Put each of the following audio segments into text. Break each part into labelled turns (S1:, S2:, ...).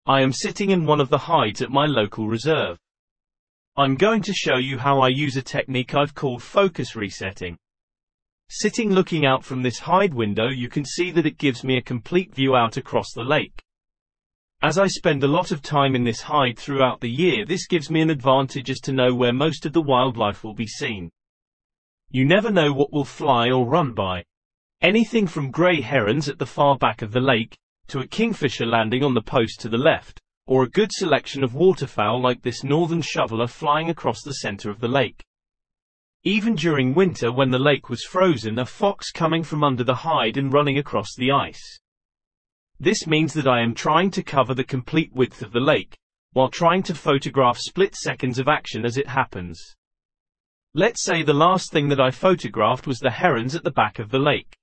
S1: I am sitting in one of the hides at my local reserve. I'm going to show you how I use a technique I've called focus resetting. Sitting looking out from this hide window, you can see that it gives me a complete view out across the lake. As I spend a lot of time in this hide throughout the year, this gives me an advantage as to know where most of the wildlife will be seen. You never know what will fly or run by. Anything from grey herons at the far back of the lake, to a kingfisher landing on the post to the left, or a good selection of waterfowl like this northern shoveler flying across the center of the lake. Even during winter when the lake was frozen, a fox coming from under the hide and running across the ice. This means that I am trying to cover the complete width of the lake, while trying to photograph split seconds of action as it happens. Let's say the last thing that I photographed was the herons at the back of the lake.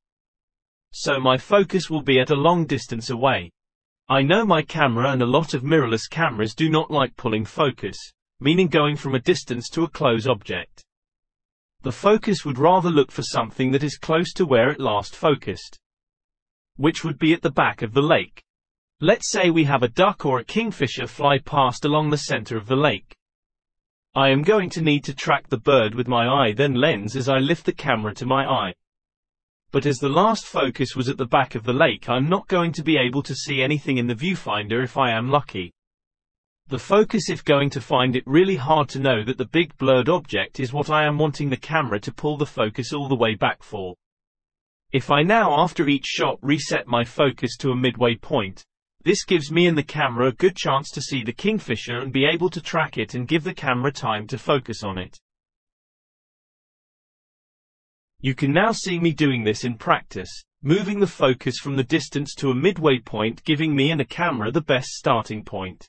S1: So my focus will be at a long distance away. I know my camera and a lot of mirrorless cameras do not like pulling focus, meaning going from a distance to a close object. The focus would rather look for something that is close to where it last focused, which would be at the back of the lake. Let's say we have a duck or a kingfisher fly past along the center of the lake. I am going to need to track the bird with my eye then lens as I lift the camera to my eye. But as the last focus was at the back of the lake, I'm not going to be able to see anything in the viewfinder if I am lucky. The focus is going to find it really hard to know that the big blurred object is what I am wanting the camera to pull the focus all the way back for. If I now after each shot reset my focus to a midway point, this gives me and the camera a good chance to see the kingfisher and be able to track it and give the camera time to focus on it. You can now see me doing this in practice, moving the focus from the distance to a midway point, giving me and the camera the best starting point.